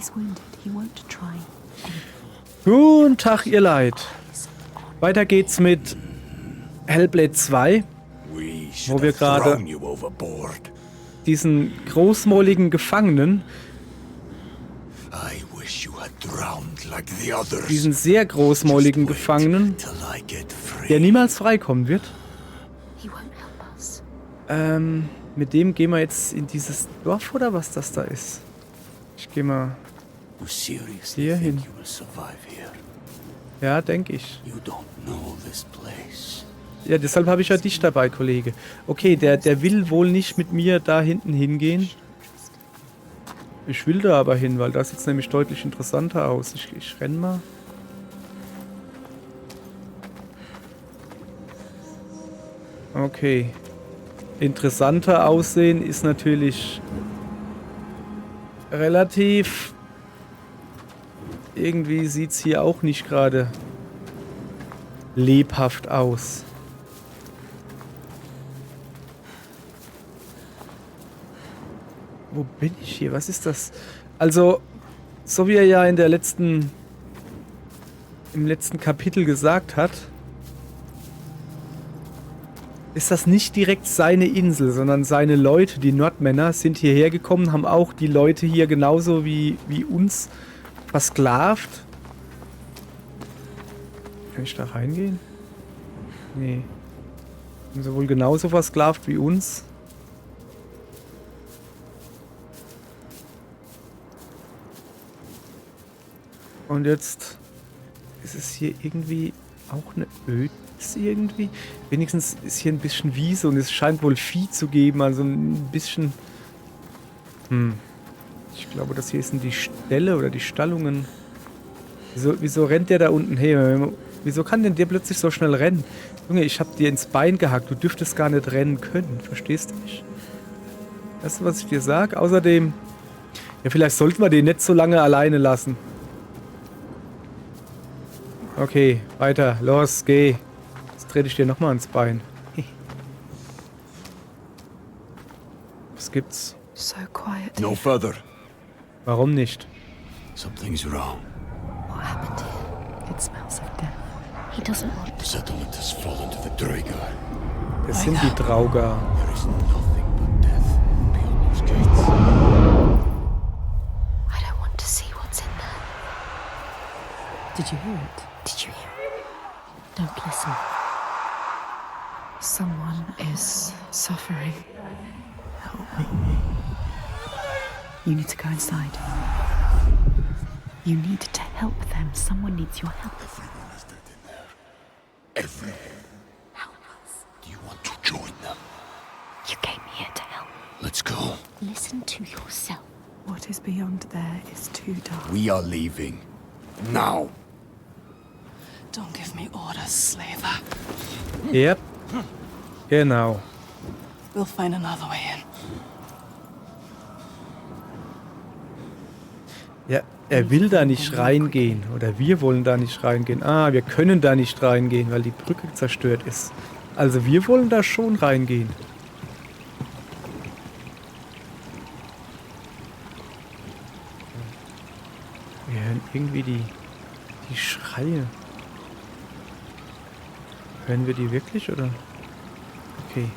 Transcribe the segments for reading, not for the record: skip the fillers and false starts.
He's wounded. He won't try. Guten Tag, ihr Leid. Weiter geht's mit Hellblade 2, wo wir gerade diesen großmäuligen Gefangenen, diesen sehr großmäuligen Gefangenen, der niemals freikommen wird, mit dem gehen wir jetzt in dieses Dorf oder was das da ist. Ich gehe mal hier hin. Ja, denke ich. Ja, deshalb habe ich ja dich dabei, Kollege. Okay, der will wohl nicht mit mir da hinten hingehen. Ich will da aber hin, weil das sieht nämlich deutlich interessanter aus. Ich renn mal. Okay. Interessanter aussehen ist natürlich relativ. Irgendwie sieht es hier auch nicht gerade lebhaft aus. Wo bin ich hier? Was ist das? Also, so wie er ja im letzten Kapitel gesagt hat, ist das nicht direkt seine Insel, sondern seine Leute, die Nordmänner, sind hierher gekommen, haben auch die Leute hier genauso wie uns versklavt. Kann ich da reingehen? Nee. Haben sie wohl genauso versklavt wie uns. Und jetzt ist es hier irgendwie auch eine Ödnis irgendwie. Wenigstens ist hier ein bisschen Wiese und es scheint wohl Vieh zu geben, also ein bisschen. Ich glaube, das hier sind die Ställe oder die Stallungen. Wieso rennt der da unten her? Wieso kann denn der plötzlich so schnell rennen? Junge, ich hab dir ins Bein gehackt. Du dürftest gar nicht rennen können. Verstehst du mich? Weißt du, was ich dir sag? Außerdem, ja, vielleicht sollten wir den nicht so lange alleine lassen. Okay, weiter. Los, geh. Jetzt trete ich dir nochmal ins Bein. Was gibt's? So quiet. No further. Warum nicht? Something's wrong. What happened here? It smells of death. He doesn't want The settlement has fallen to the Draegar. Das sind die Draugar. There is nothing but death beyond those gates. I don't want to see what's in there. Did you hear it? Did you hear it? Don't listen. Someone is suffering. Help me. You need to go inside. You need to help them. Someone needs your help. Everyone is dead in there. Everyone. Help us. Do you want to join them? You came here to help. Let's go. Listen to yourself. What is beyond there is too dark. We are leaving. Now. Don't give me orders, slaver. Yep. Genau. We'll find another way in. Ja, er will da nicht reingehen. Oder wir wollen da nicht reingehen. Ah, wir können da nicht reingehen, weil die Brücke zerstört ist. Also wir wollen da schon reingehen. Wir hören irgendwie die Schreie. Hören wir die wirklich, oder? Okay.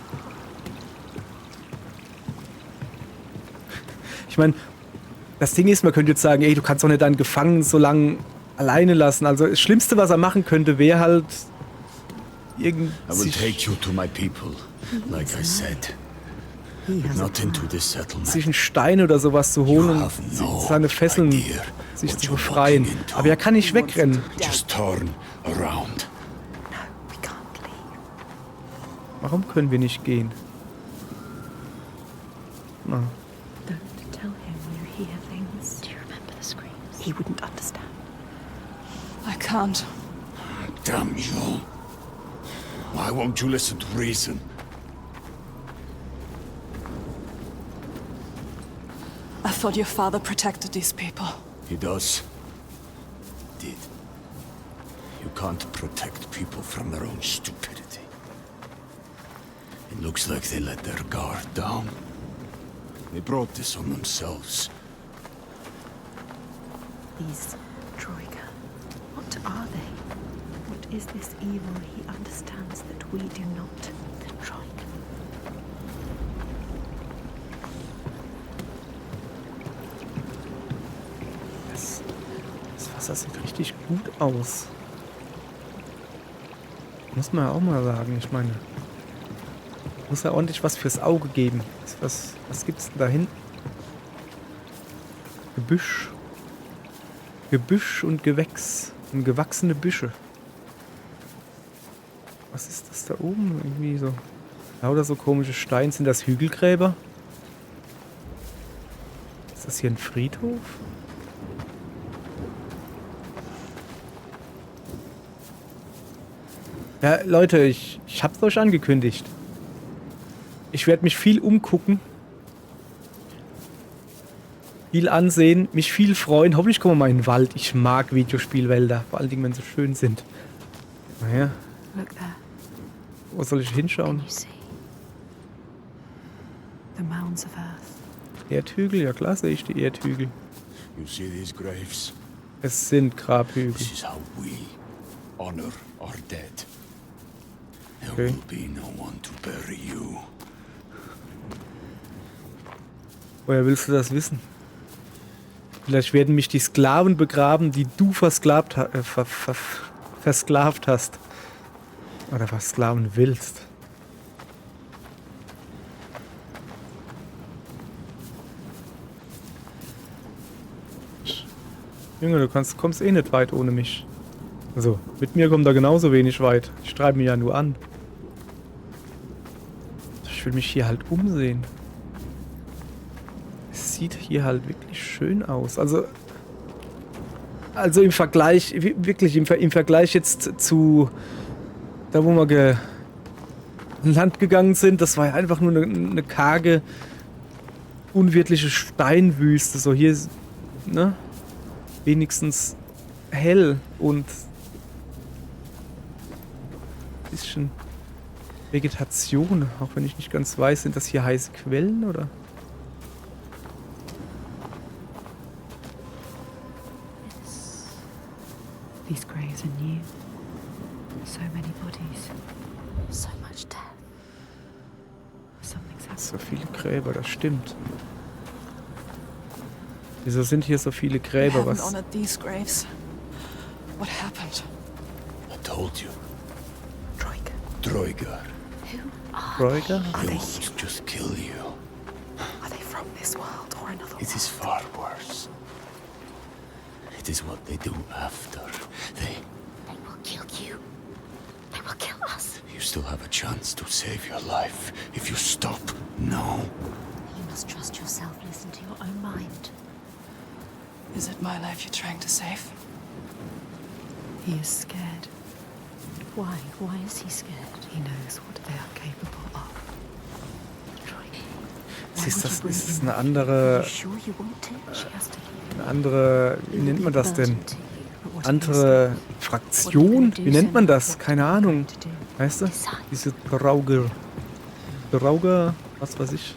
Ich meine, das Ding ist, man könnte jetzt sagen, ey, du kannst doch nicht deinen Gefangenen so lange alleine lassen. Also das Schlimmste, was er machen könnte, wäre halt I will take you to my people, like I said. But not into this settlement. sich einen Stein oder sowas zu holen You und have no seine Fesseln idea sich what zu you're befreien. walking into. Aber er kann nicht wegrennen. Just turn around. No, we can't leave. Warum können wir nicht gehen? Na, Don't tell him you hear things. Do you remember the screams? He wouldn't understand. I can't. Damn you. Why won't you listen to reason? I thought your father protected these people. He does. Did. You can't protect people from their own stupidity. It looks like they let their guard down. They brought this on themselves. These Troika, what are they? What is this evil he understands that we do not? The Troika. Das Wasser sieht richtig gut aus. Muss man ja auch mal sagen. Ich meine, muss ja ordentlich was fürs Auge geben. Was gibt's denn da hinten? Gebüsch. Gebüsch und Gewächs. Und gewachsene Büsche. Was ist das da oben? Irgendwie so. Lauter so komische Steine. Sind das Hügelgräber? Ist das hier ein Friedhof? Ja, Leute, ich hab's euch angekündigt. Ich werde mich viel umgucken. Viel ansehen, mich viel freuen. Hoffentlich kommen wir mal in den Wald. Ich mag Videospielwälder, vor allen Dingen, wenn sie schön sind. Naja, Look there, wo soll ich hinschauen? You see. the mounds of earth. Erdhügel? Ja klar sehe ich die Erdhügel. You see these graves? Es sind Grabhügel. This is how we honor our dead. There Okay. will be no one to bury you. Woher willst du das wissen? Vielleicht werden mich die Sklaven begraben, die du versklavt hast. Oder versklaven willst. Junge, du kommst eh nicht weit ohne mich. Also, mit mir kommt er genauso wenig weit. Ich treibe mich ja nur an. Ich will mich hier halt umsehen. Es sieht hier halt wirklich schön aus. Also im Vergleich, wirklich im Vergleich jetzt zu da, wo wir an Land gegangen sind, das war ja einfach nur eine karge, unwirtliche Steinwüste. So hier ist, ne? Wenigstens hell und ein bisschen Vegetation, auch wenn ich nicht ganz weiß, sind das hier heiße Quellen oder? These graves are new. So many bodies. So much death. Something's happened. So viele Gräber, das stimmt. Wieso sind hier so viele We Gräber? haven't Was? honored these graves. What happened? I told you, Troika. Droigar. Bräuger? He won't just kill you. Are they from this world or another It is far worse. It is what they do after. They will kill you. They will kill us. You still have a chance to save your life if you stop now. You must trust yourself. Listen to your own mind. Is it my life you're trying to save? He is scared. Why? Why is he scared? He knows what they are capable of. Ist das eine andere, You sure you want to? She has to leave. eine andere, wie nennt man das denn? Burden to you. But what Andere Fraktion? Wie nennt man das? Keine Ahnung. to do? Weißt du? Diese Drauger. Drauger, was weiß ich.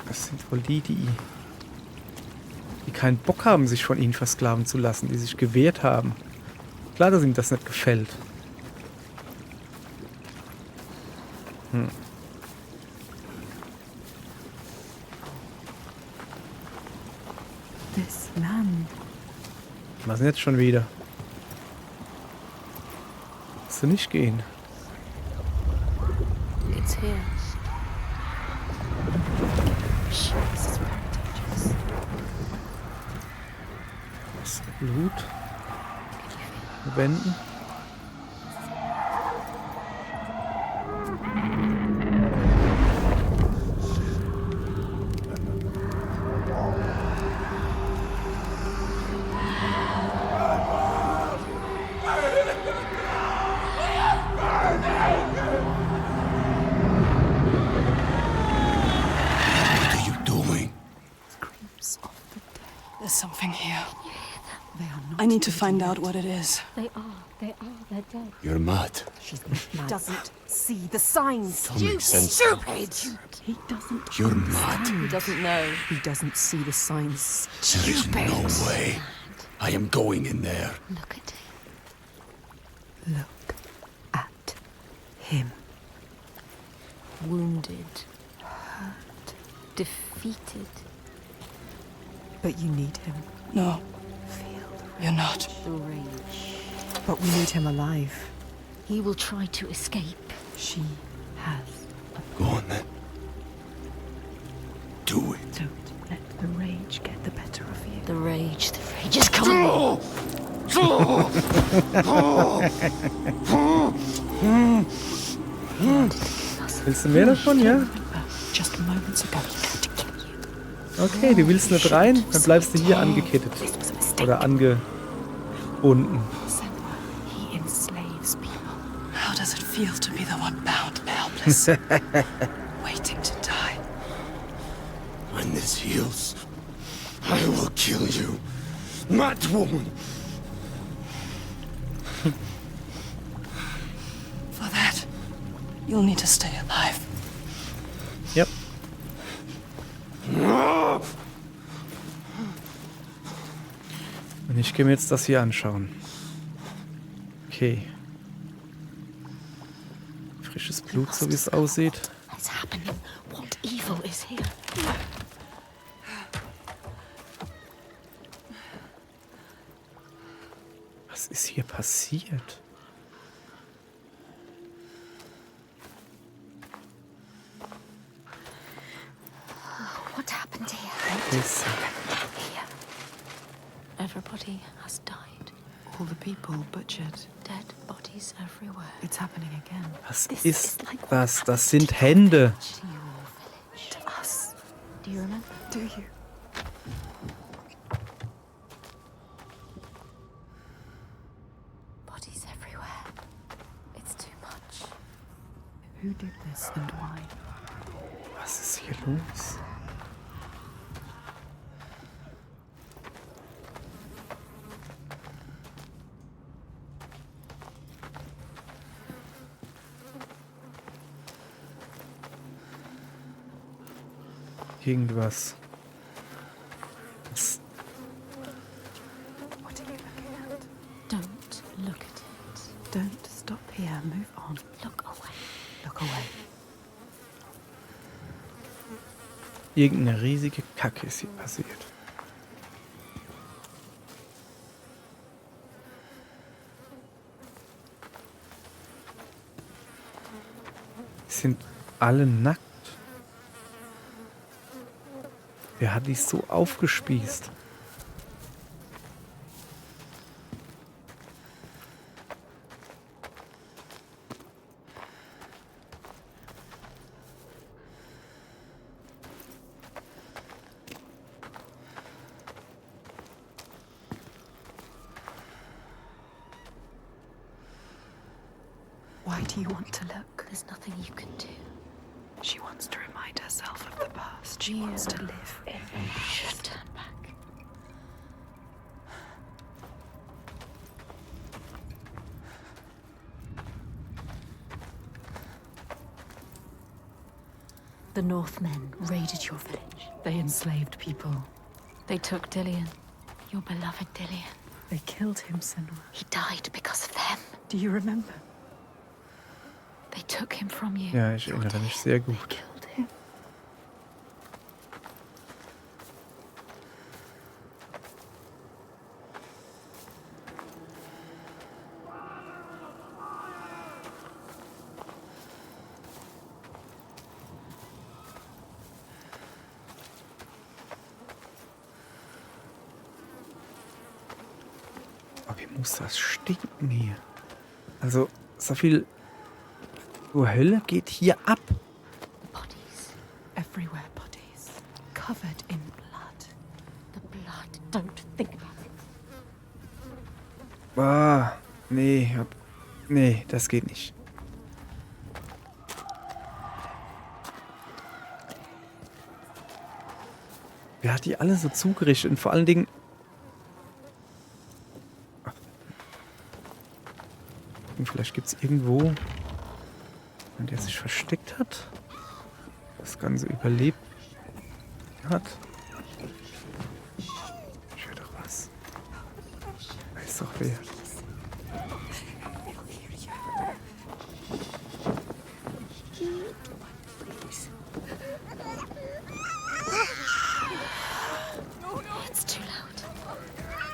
Das sind wohl die keinen Bock haben, sich von ihnen versklaven zu lassen, die sich gewehrt haben. Klar, dass ihm das nicht gefällt. This land. Was denn jetzt schon wieder? Kannst du nicht gehen? It's here. This is very dangerous. Das Blut. Wänden. What are you doing? Screams of the dead. There's something here. They are not. I need to find out what it is. They're dead. You're mad. Doesn't see the signs. Don't make sense. He doesn't. You're mad. He doesn't know. He doesn't see the signs. There is no way. I am going in there. Look at him. Look at him. Wounded. Hurt. Defeated. But you need him. No, Feel you're not. The rage. But we need him alive. He will try to escape. She has. Go on then. Do it. Don't let the rage get the better of you. The rage is coming. Willst du mehr davon, ja? Just moments ago, he tried to kill you. Okay, du willst nicht rein, dann bleibst du hier angekettet. This was a mistake. Oder angebunden. Senua, he enslaves people. How does it feel to be the one bound and helpless? Waiting to die. When this heals, I will kill you. Mad woman. For that, you'll need to stay alive. Ja. Und ich gehe mir jetzt das hier anschauen. Okay. Frisches Blut, so wie es aussieht. What's happening? What evil is here? Was ist hier passiert? What happened here? Ist Here. Everybody has died. All the people butchered. Dead bodies everywhere. It's happening again. Was This ist is like das? Das sind Hände. To your village. To us. Do you remember? Do you? Bodies everywhere. It's too much. Who did this and why? Was ist hier los? Irgendwas. Was? What are you looking at? Don't look at it. Don't stop here. Move on. Look away. Look away. Irgendeine riesige Kacke ist hier passiert. Die sind alle nackt. Wer hat die so aufgespießt? Why do you want to look? There's nothing you can do. She wants to remind herself of the past. She wants to live in You should turn back. The Northmen raided your village. They enslaved people. They took Dillion. Your beloved Dillion. They killed him, Senua. He died because of them. Do you remember? They took him from you. Ja, ich erinnere mich sehr gut. Killed him. Aber wie muss das stinken hier? Also, so viel Hölle geht hier ab. The bodies. Everywhere bodies. Covered in blood. The blood. Don't think about it. Ah, nee, nee, das geht nicht. Wer hat die alle so zugerichtet? Und vor allen Dingen, Vielleicht gibt es irgendwo, an der sich versteckt hat, das Ganze überlebt hat. Ich höre doch was. Da ist doch wer. It's too loud.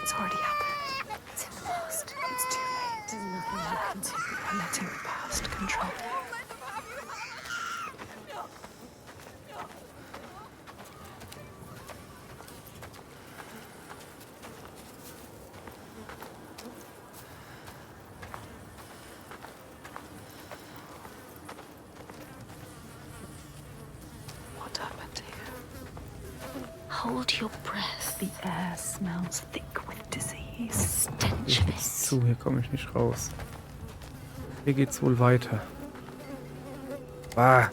It's already happened. It's in the past. It's too late. There's nothing you can do. You're letting the past control you. What happened here? Hold your breath. The air smells thick with disease. Stench Ich of muss it. zu, hier komme ich nicht raus. Hier geht's wohl weiter. Ah.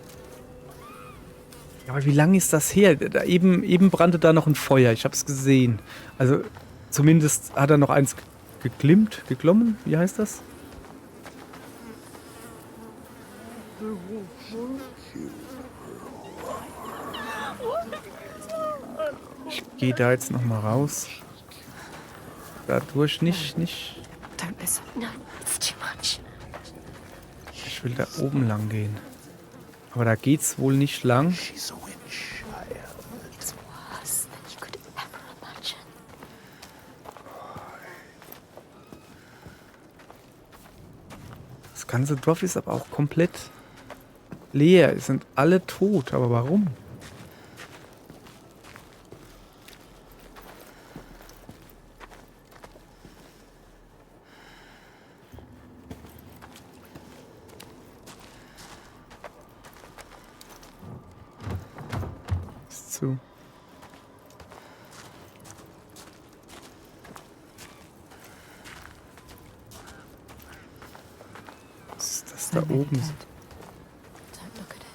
Ja, aber wie lange ist das her? Eben brannte da noch ein Feuer. Ich habe es gesehen. Also zumindest hat er noch eins geglommen. Wie heißt das? Ich gehe da jetzt noch mal raus. Dadurch nicht. Don't listen. No, it's too much. Ich will da oben lang gehen. Aber da geht's wohl nicht lang. She's a witch, I am. It's worse than you could ever imagine. Das ganze Dorf ist aber auch komplett leer. Es sind alle tot. Aber warum? Ist zu. Was ist das da oben? Don't look at it.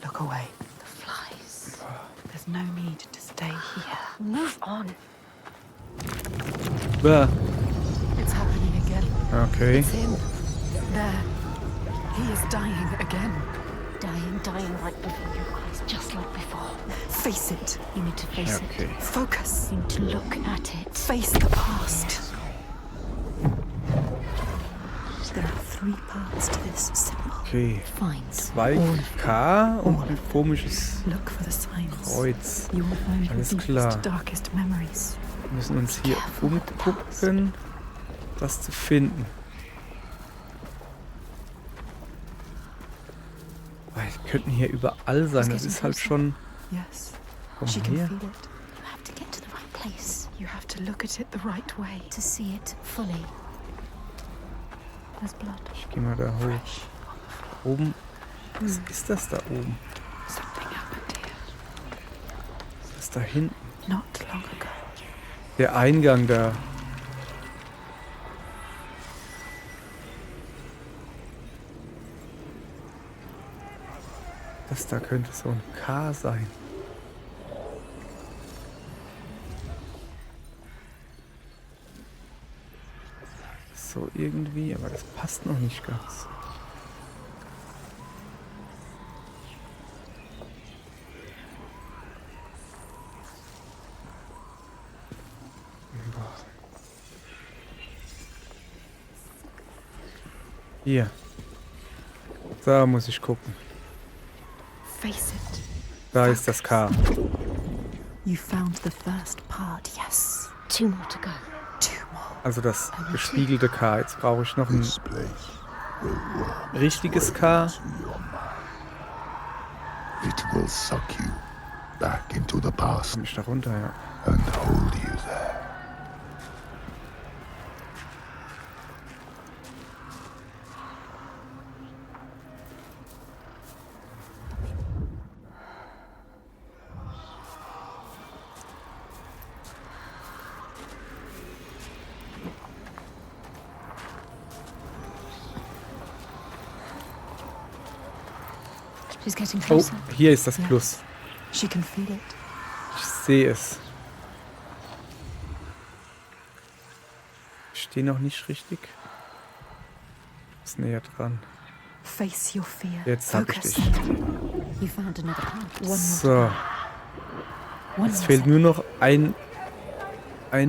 Look away. The flies. There's no need to stay here. Move on. Bah. It's happening again. Okay. It's him. There. He is dying again. Dying right before your eyes, just like before. Face it. You need to face it. Okay. Focus. You need to look at it. Face the past. There are 3 parts to this symbol. Okay. Find 2K und ein komisches Look for the signs. Kreuz. You will find Alles your klar. deepest, darkest memories. Wir müssen uns hier umgucken, das zu finden. Weil die könnten hier überall sein. Das ist halt schon... Yes. Komm She can her. feel it. You have to get to the right place You have to look at it the right way. to see it fully. There's blood. Ich geh mal da hoch. Oben. Was ist das da oben? Something happened here. Das ist da hinten. Not long ago. Der Eingang da. Das da könnte so ein K sein. So irgendwie, aber das passt noch nicht ganz. Hier. Da muss ich gucken. Face it. Da ist das K. You found the first part, yes. 2 more to go. 2 more. Also das gespiegelte K. Jetzt brauche ich noch ein This place will work. richtiges K. It will suck you back into the past Komm ich da runter, ja. and hold you there. She's getting Oh, closer. hier ist das Plus. She can feel it. Ich sehe es. stehe noch nicht richtig. Ist näher dran. Face your fear. Jetzt hab ich Focus. dich. You found another path. One more. So, One jetzt more fehlt second. nur noch ein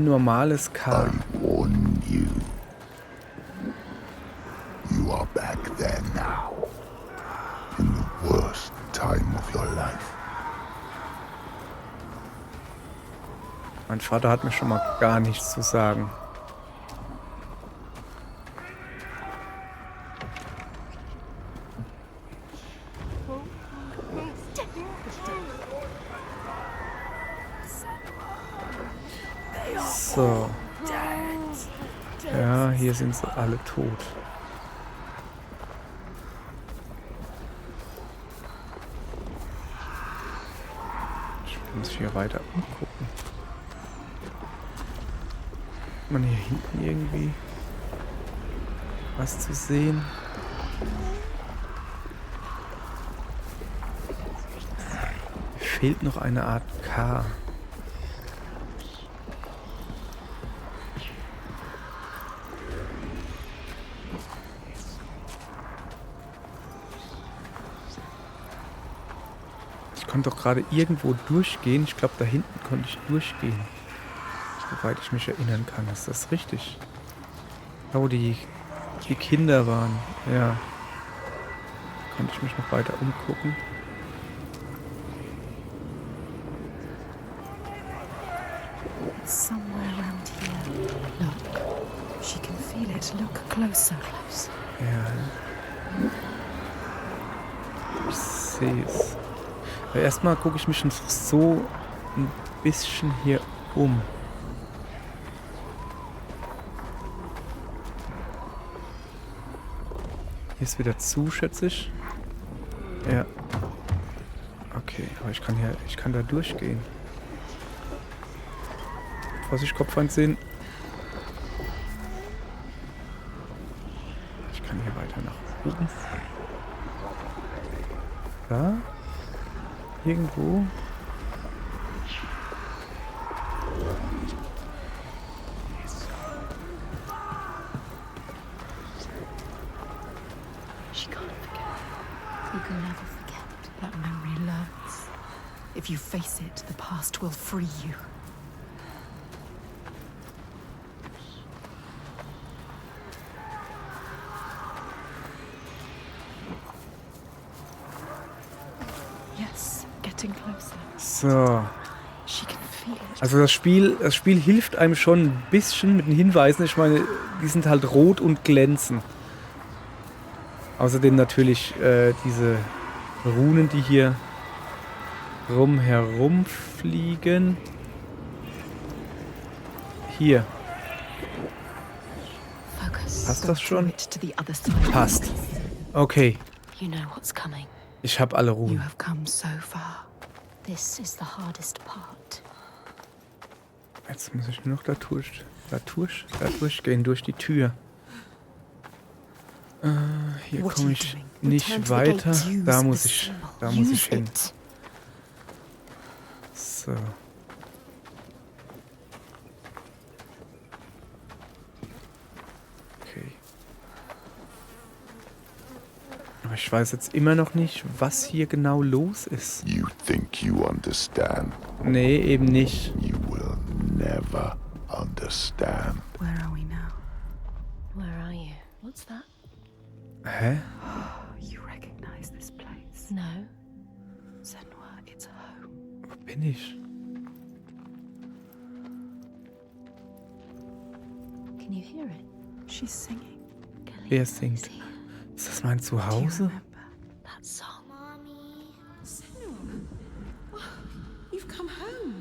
normales K. Warn you. You are back there now. In the worst time of your life. Mein Vater hat mir schon mal gar nichts zu sagen. So. Ja, hier sind sie alle tot. Ich muss hier weiter umgucken. Hat man hier hinten irgendwie was zu sehen? Mir fehlt noch eine Art K. Ich konnte doch gerade irgendwo durchgehen. Ich glaube, da hinten konnte ich durchgehen. Soweit ich mich erinnern kann. Ist das richtig? Da, wo die Kinder waren. Ja. Konnte ich mich noch weiter umgucken. Somewhere around here. Look. She can feel it. Look closer. Ja. Ich sehe es. Aber erstmal gucke ich mich so ein bisschen hier um. Hier ist wieder zu, schätze ich. Ja. Okay, aber ich kann da durchgehen. Vorsicht, Kopfwand sehen. Ich kann hier weiter nach oben. Da? Irgendwo? She can't forget. You can never forget. That memory learns. If you face it, the past will free you. Yes, getting closer. So. She can feel it. Also das Spiel hilft einem schon ein bisschen mit den Hinweisen. Ich meine, die sind halt rot und glänzen. Außerdem natürlich diese Runen, die hier herumfliegen. Hier. Focus. Passt Go das through schon? it to the other side. Passt. Okay. You know what's coming. Ich habe alle You Runen. have come so far. This is the hardest part. Jetzt muss ich nur noch da durchgehen, durch die Tür. Hier What komme are you ich doing? nicht Return to the weiter. gate. Use Da the muss ich symbol. Use hin. it. So. Okay. Aber ich weiß jetzt immer noch nicht, was hier genau los ist. You think you understand. Nee, eben nicht. You will never understand. Where are we now? Where are you? What's that? Hä? You recognize this place. No. Senua, it's home. Wo bin ich? Can you hear it? She's singing. Wer Galena singt? is here. Ist das mein Do you Zuhause? remember? That song. You've come home.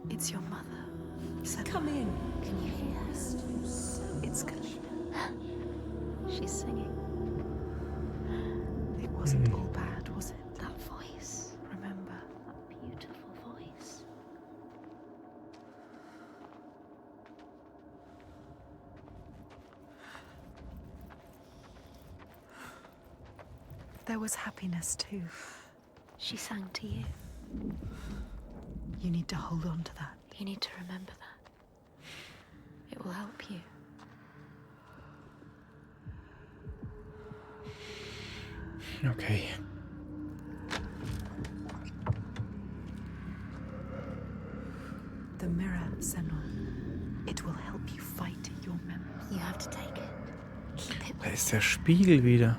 It's your mother. Senua. Come in. Can you hear her? It's Galena. She's singing. It wasn't all bad, was it? That voice. Remember? That beautiful voice. there was happiness too. She sang to you. You need to hold on to that. You need to remember that. It will help you. Okay. The mirror, Senua. It will help you fight your memories. You have to take it. Keep it Da with ist der Spiegel wieder.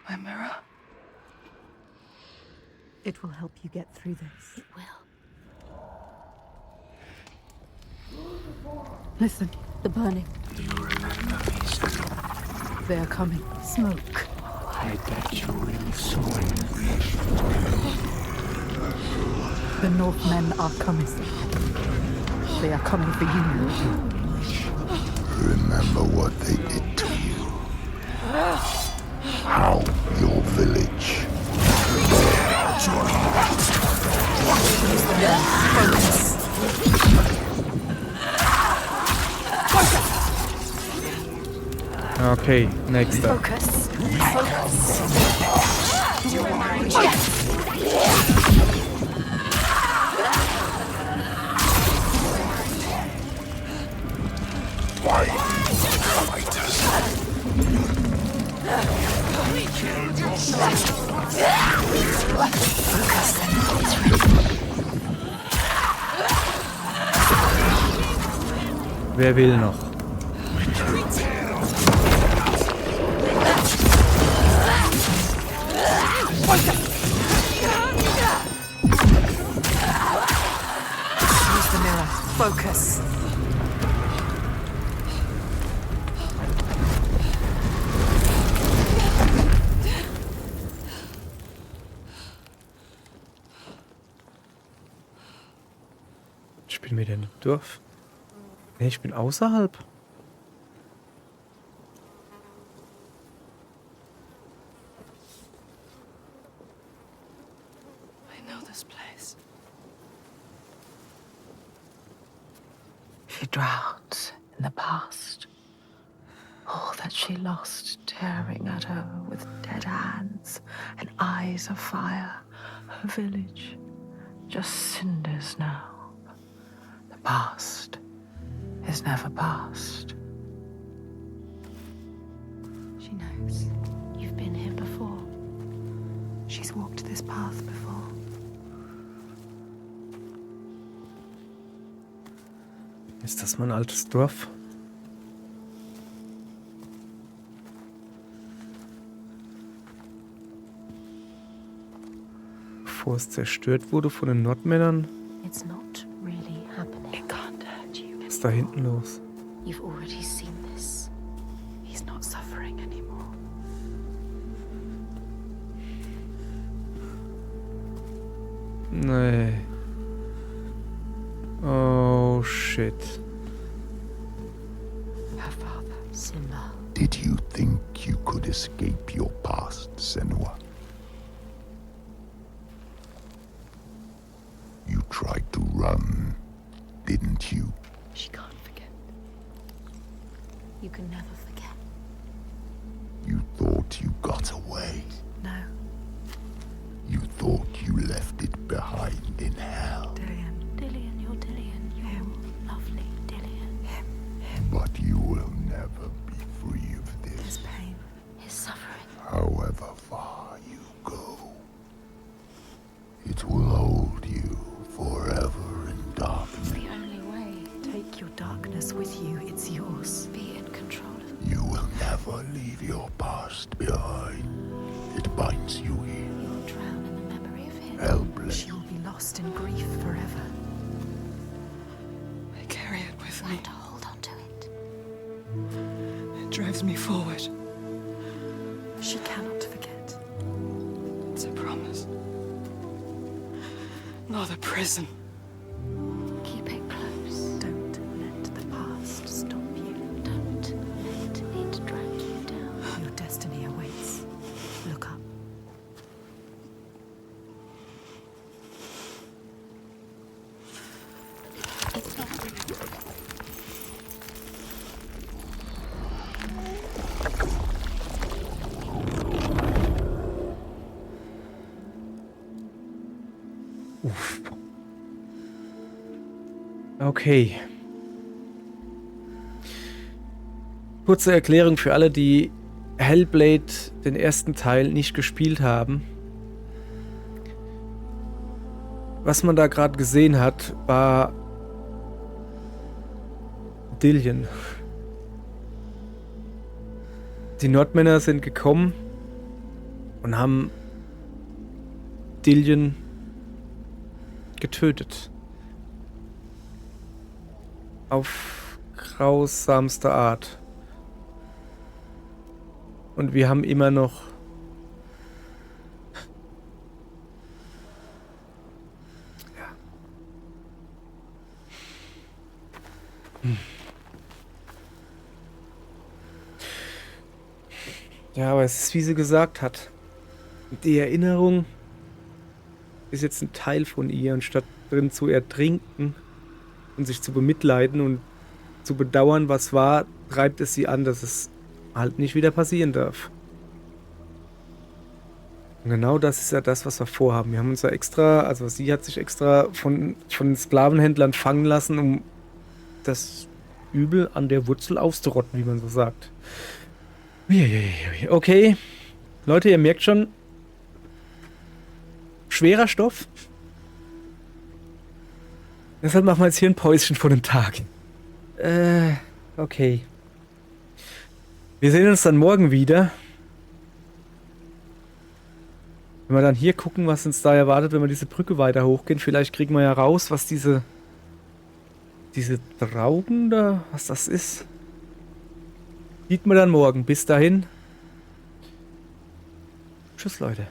My mirror? It will help you get through this. It will. Listen, The burning. they are coming. Smoke. I bet you will soon. The Northmen are coming. They are coming for you. Remember what they did to you. How your village. Okay, nächster. Focus. Why fighters? Wer will noch? Use the mirror. Focus. Ich bin wieder im Dorf. Nee, ich bin außerhalb. I know this place. She drowns in the past. All that she lost tearing at her with dead hands and eyes of fire. Her village, just cinders now. The past is never past. She knows. You've been here before. She's walked this path before. Ist das mein altes Dorf? Bevor es zerstört wurde von den Nordmännern. It's not really happening. It can't hurt you. Was ist da hinten los? You've already seen this. He's not suffering anymore. Nee. Oh shit. Her father. Simba. Did you think you could escape your past, Senua? You tried to run, didn't you? She can't forget. You can never forget. You thought you got away. No, You thought you left it behind in hell. Dillian. Dillian, you're Dillian. You're lovely, Dillian. But you will never be free of His this, pain. His suffering. however far you go. It will hold you forever in darkness. The only way. Take your darkness with you. It's yours. Be in control of You will never leave your past behind. It binds you here, You'll drown in the memory of him. helpless. She will be lost in grief forever. I carry it with You me. have to hold on to it. It drives me forward. She cannot forget. It's a promise. Not a prison. Keep it close. Don't let the past stop you. Don't let it drag you down. Your destiny awaits. Look up. It's not. Okay. Kurze Erklärung für alle, die Hellblade, den ersten Teil, nicht gespielt haben. Was man da gerade gesehen hat, war Dillion. Die Nordmänner sind gekommen und haben Dillion getötet. Auf grausamste Art. Und wir haben immer noch ja, aber es ist, wie sie gesagt hat. Die Erinnerung ist jetzt ein Teil von ihr, und statt drin zu ertrinken und sich zu bemitleiden und zu bedauern, was war, treibt es sie an, dass es halt nicht wieder passieren darf. Und genau das ist ja das, was wir vorhaben. Wir haben uns ja extra, also sie hat sich extra von Sklavenhändlern fangen lassen, um das Übel an der Wurzel auszurotten, wie man so sagt. Okay, Leute, ihr merkt schon, schwerer Stoff. Deshalb machen wir jetzt hier ein Päuschen vor dem Tag. Okay. Wir sehen uns dann morgen wieder. Wenn wir dann hier gucken, was uns da erwartet, wenn wir diese Brücke weiter hochgehen, vielleicht kriegen wir ja raus, was diese Trauben da, was das ist. Sieht man dann morgen. Bis dahin. Tschüss, Leute.